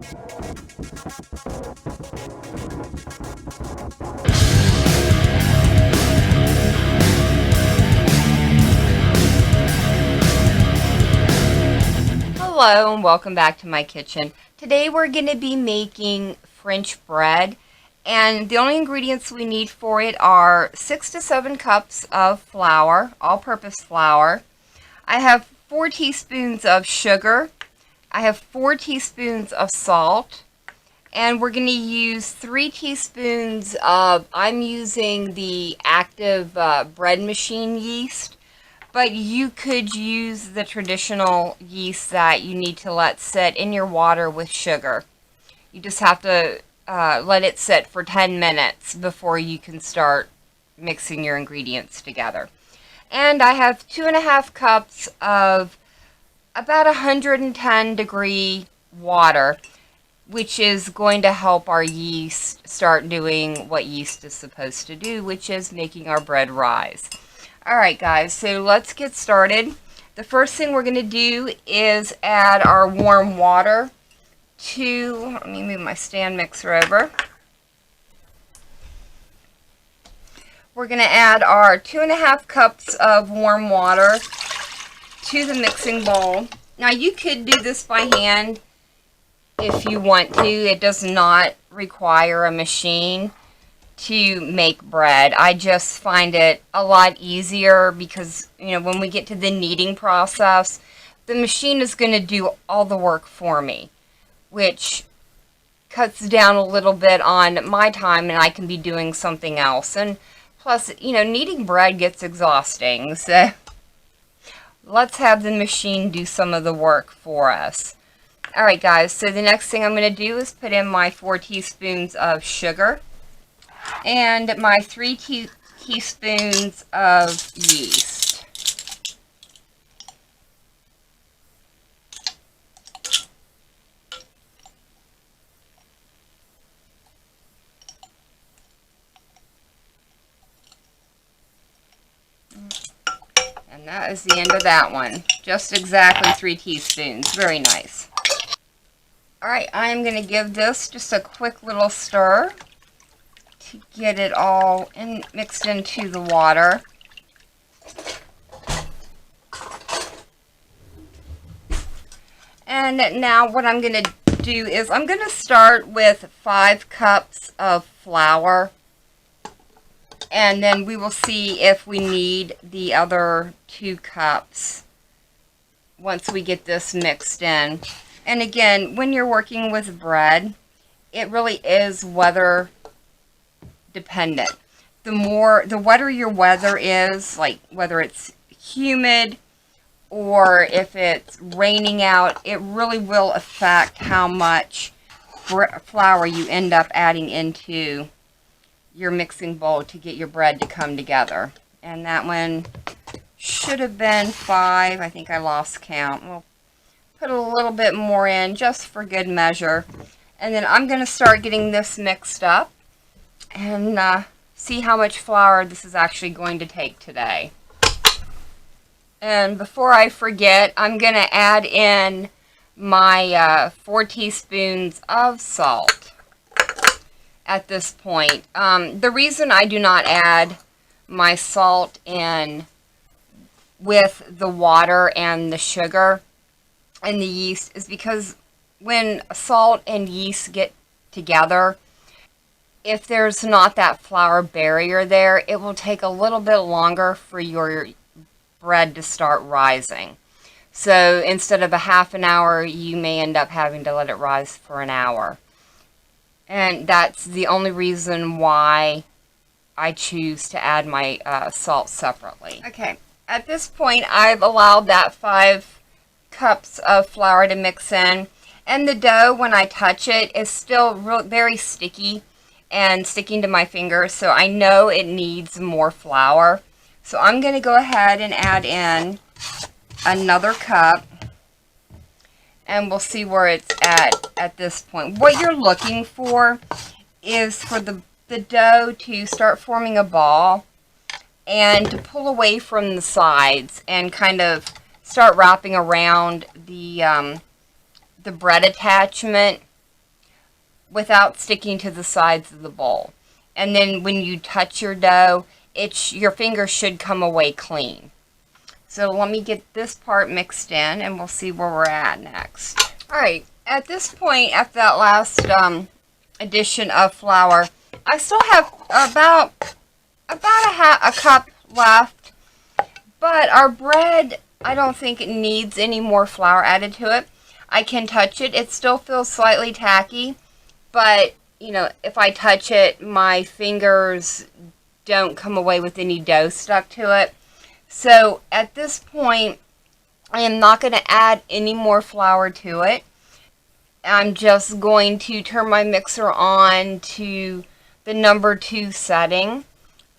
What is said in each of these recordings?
Hello and welcome back to my kitchen. Today we're going to be making French bread, and the only ingredients we need for it are 6 to 7 cups of flour, all-purpose flour. I have 4 teaspoons of sugar. I have 4 teaspoons of salt, and we're going to use 3 teaspoons of, I'm using the active bread machine yeast. But you could use the traditional yeast that you need to let sit in your water with sugar. You just have to let it sit for 10 minutes before you can start mixing your ingredients together. And I have 2.5 cups of about 110 degree water, which is going to help our yeast start doing what yeast is supposed to do, which is making our bread rise. Alright guys, so let's get started. The first thing we're going to do is add our warm water to, let me move my stand mixer over. We're going to add our 2.5 cups of warm water to the mixing bowl. Now you could do this by hand if you want to. It does not require a machine to make bread. I just find it a lot easier because, you know, when we get to the kneading process, the machine is going to do all the work for me, which cuts down a little bit on my time, and I can be doing something else. And plus, you know, kneading bread gets exhausting, so let's have the machine do some of the work for us. Alright guys, so the next thing I'm going to do is put in my 4 teaspoons of sugar and my 3 teaspoons of yeast. And that is the end of that one. Just exactly 3 teaspoons. Very nice. Alright, I'm going to give this just a quick little stir to get it all mixed into the water. And now what I'm going to do is I'm going to start with 5 cups of flour, and then we will see if we need the other 2 cups once we get this mixed in. And again, when you're working with bread, it really is weather dependent. The wetter your weather is, like whether it's humid or if it's raining out, it really will affect how much flour you end up adding into your mixing bowl to get your bread to come together. And that one should have been 5. I think I lost count. We'll put a little bit more in just for good measure. And then I'm going to start getting this mixed up and see how much flour this is actually going to take today. And before I forget, I'm going to add in my 4 teaspoons of salt at this point. The reason I do not add my salt in with the water and the sugar and the yeast is because when salt and yeast get together, if there's not that flour barrier there, it will take a little bit longer for your bread to start rising. So instead of a half an hour, you may end up having to let it rise for an hour. And that's the only reason why I choose to add my salt separately. Okay, at this point, I've allowed that 5 cups of flour to mix in. And the dough, when I touch it, is still very sticky and sticking to my fingers, so I know it needs more flour. So I'm going to go ahead and add in another cup, and we'll see where it's at this point. What you're looking for is for the dough to start forming a ball and to pull away from the sides and kind of start wrapping around the bread attachment without sticking to the sides of the bowl. And then when you touch your dough, your fingers should come away clean. So let me get this part mixed in and we'll see where we're at next. Alright, at this point, after that last addition of flour, I still have about a cup left. But our bread, I don't think it needs any more flour added to it. I can touch it. It still feels slightly tacky. But, you know, if I touch it, my fingers don't come away with any dough stuck to it. So at this point, I am not going to add any more flour to it. I'm just going to turn my mixer on to the number 2 setting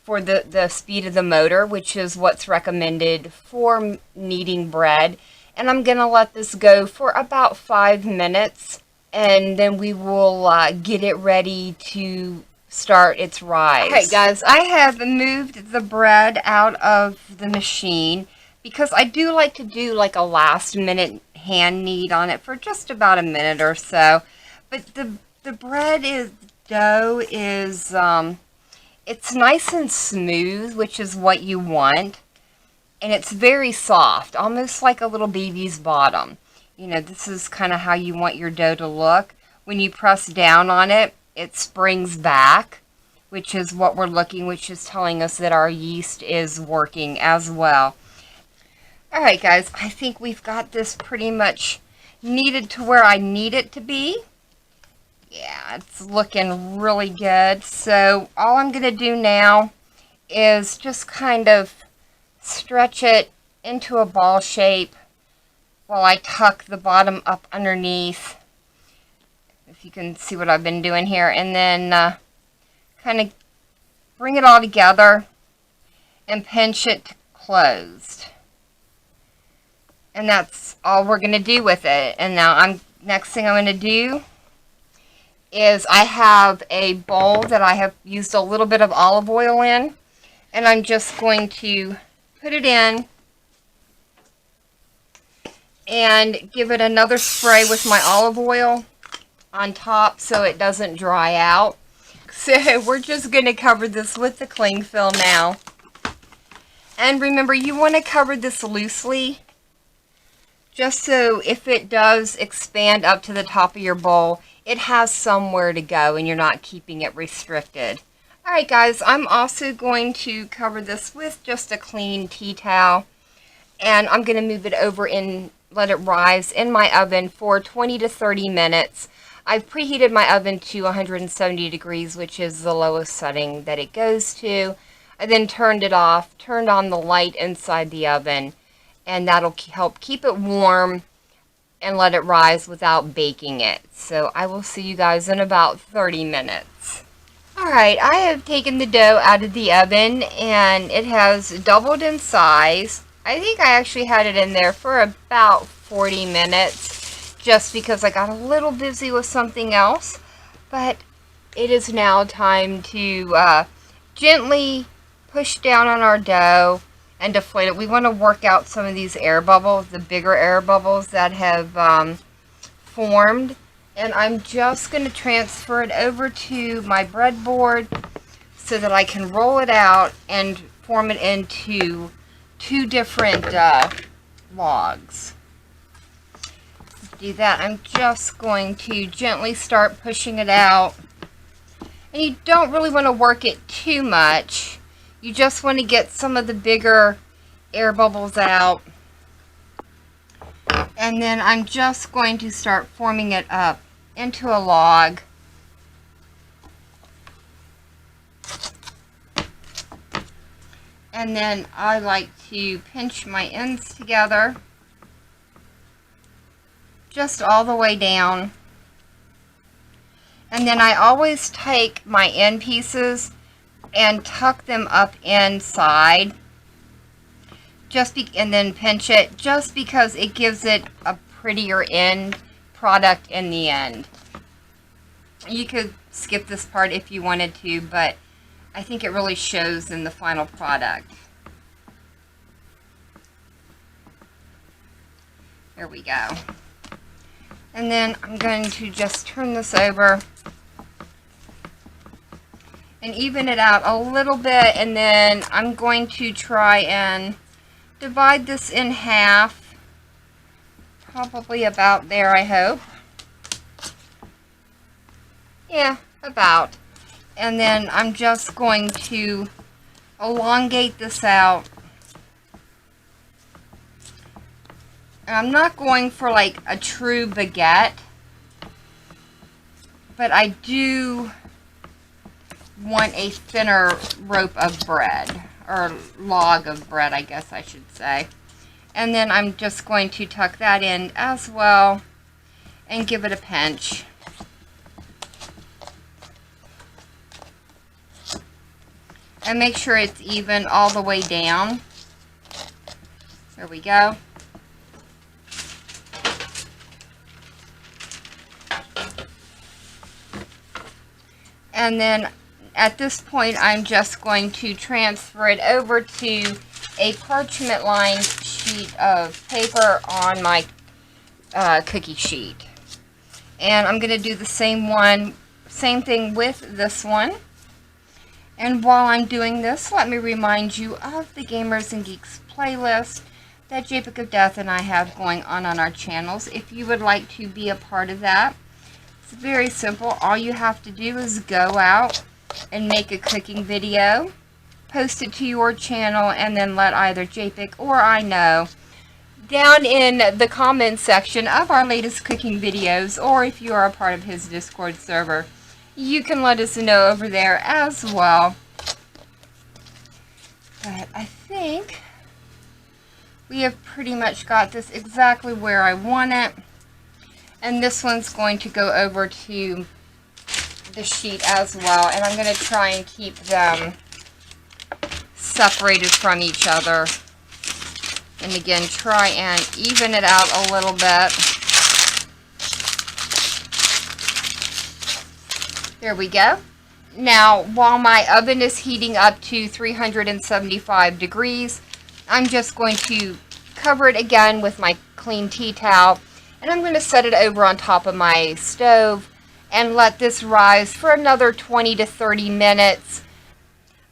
for the speed of the motor, which is what's recommended for kneading bread. And I'm going to let this go for about 5 minutes. And then we will get it ready to start its rise. Okay guys, I have moved the bread out of the machine because I do like to do like a last minute hand knead on it for just about a minute or so. But the dough is it's nice and smooth, which is what you want. And it's very soft, almost like a little baby's bottom. You know, this is kind of how you want your dough to look. When you press down on it, it springs back, which is what we're looking, which is telling us that our yeast is working as well. Alright guys, I think we've got this pretty much kneaded to where I need it to be. Yeah, it's looking really good. So all I'm going to do now is just kind of stretch it into a ball shape while I tuck the bottom up underneath. If you can see what I've been doing here. And then kind of bring it all together and pinch it closed. And that's all we're going to do with it. And now next thing I'm going to do is I have a bowl that I have used a little bit of olive oil in. And I'm just going to put it in and give it another spray with my olive oil on top so it doesn't dry out. So we're just going to cover this with the cling film now. And remember, you want to cover this loosely, just so if it does expand up to the top of your bowl, it has somewhere to go and you're not keeping it restricted. Alright guys, I'm also going to cover this with just a clean tea towel. And I'm going to move it over and let it rise in my oven for 20 to 30 minutes. I've preheated my oven to 170 degrees, which is the lowest setting that it goes to. I then turned it off, turned on the light inside the oven, and that'll help keep it warm and let it rise without baking it. So I will see you guys in about 30 minutes. Alright, I have taken the dough out of the oven and it has doubled in size. I think I actually had it in there for about 40 minutes just because I got a little busy with something else. But it is now time to gently push down on our dough and deflate it. We want to work out some of these air bubbles, the bigger air bubbles that have formed. And I'm just going to transfer it over to my breadboard so that I can roll it out and form it into 2 different logs. To do that, I'm just going to gently start pushing it out. And you don't really want to work it too much. You just want to get some of the bigger air bubbles out. And then I'm just going to start forming it up into a log. And then I like to pinch my ends together just all the way down. And then I always take my end pieces and tuck them up inside, and then pinch it, just because it gives it a prettier end product in the end. You could skip this part if you wanted to, but I think it really shows in the final product. There we go. And then I'm going to just turn this over and even it out a little bit, and then I'm going to try and divide this in half, probably about there, I hope. Yeah, about. And then I'm just going to elongate this out. And I'm not going for like a true baguette, but I do want a thinner rope of bread, or log of bread, I guess I should say. And then I'm just going to tuck that in as well and give it a pinch. And make sure it's even all the way down. There we go. And then at this point, I'm just going to transfer it over to a parchment lined sheet of paper on my cookie sheet. And I'm going to do the same thing with this one. And while I'm doing this, let me remind you of the Gamers and Geeks playlist that JPEG of Death and I have going on our channels. If you would like to be a part of that, it's very simple. All you have to do is go out and make a cooking video, post it to your channel, and then let either JPEG or I know down in the comments section of our latest cooking videos, or if you are a part of his Discord server, you can let us know over there as well. But I think we have pretty much got this exactly where I want it. And this one's going to go over to the sheet as well. And I'm going to try and keep them separated from each other. And again, try and even it out a little bit. There we go. Now, while my oven is heating up to 375 degrees, I'm just going to cover it again with my clean tea towel. And I'm going to set it over on top of my stove and let this rise for another 20 to 30 minutes.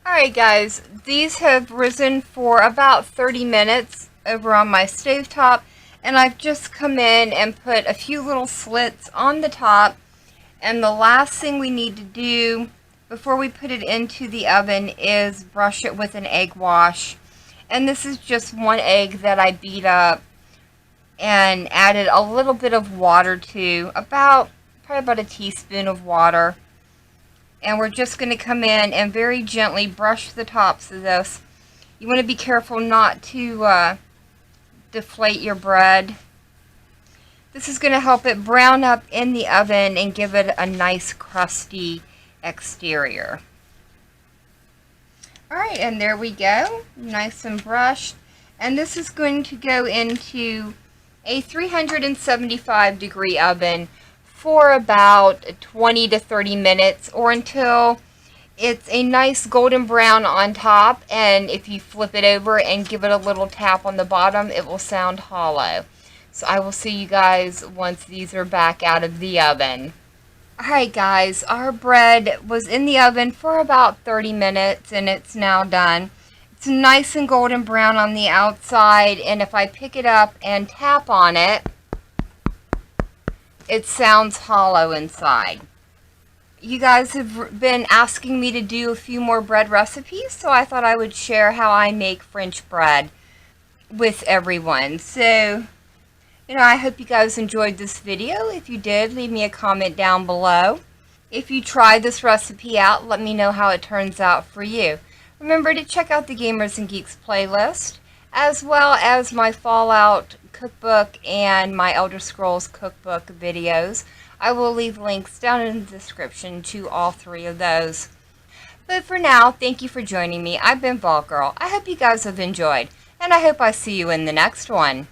Alright guys, these have risen for about 30 minutes over on my stovetop, and I've just come in and put a few little slits on the top. And the last thing we need to do before we put it into the oven is brush it with an egg wash. And this is just one egg that I beat up and added a little bit of water to, probably about a teaspoon of water. And we're just going to come in and very gently brush the tops of this. You want to be careful not to deflate your bread. This is going to help it brown up in the oven and give it a nice crusty exterior. Alright, and there we go. Nice and brushed. And this is going to go into a 375 degree oven for about 20 to 30 minutes, or until it's a nice golden brown on top, and if you flip it over and give it a little tap on the bottom, it will sound hollow. So I will see you guys once these are back out of the oven. Alright guys, our bread was in the oven for about 30 minutes and it's now done. It's nice and golden brown on the outside, and if I pick it up and tap on it, it sounds hollow inside. You guys have been asking me to do a few more bread recipes, so I thought I would share how I make French bread with everyone. So, I hope you guys enjoyed this video. If you did, leave me a comment down below. If you try this recipe out, let me know how it turns out for you. Remember to check out the Gamers and Geeks playlist, as well as my Fallout cookbook and my Elder Scrolls cookbook videos. I will leave links down in the description to all three of those. But for now, thank you for joining me. I've been Vault Girl. I hope you guys have enjoyed, and I hope I see you in the next one.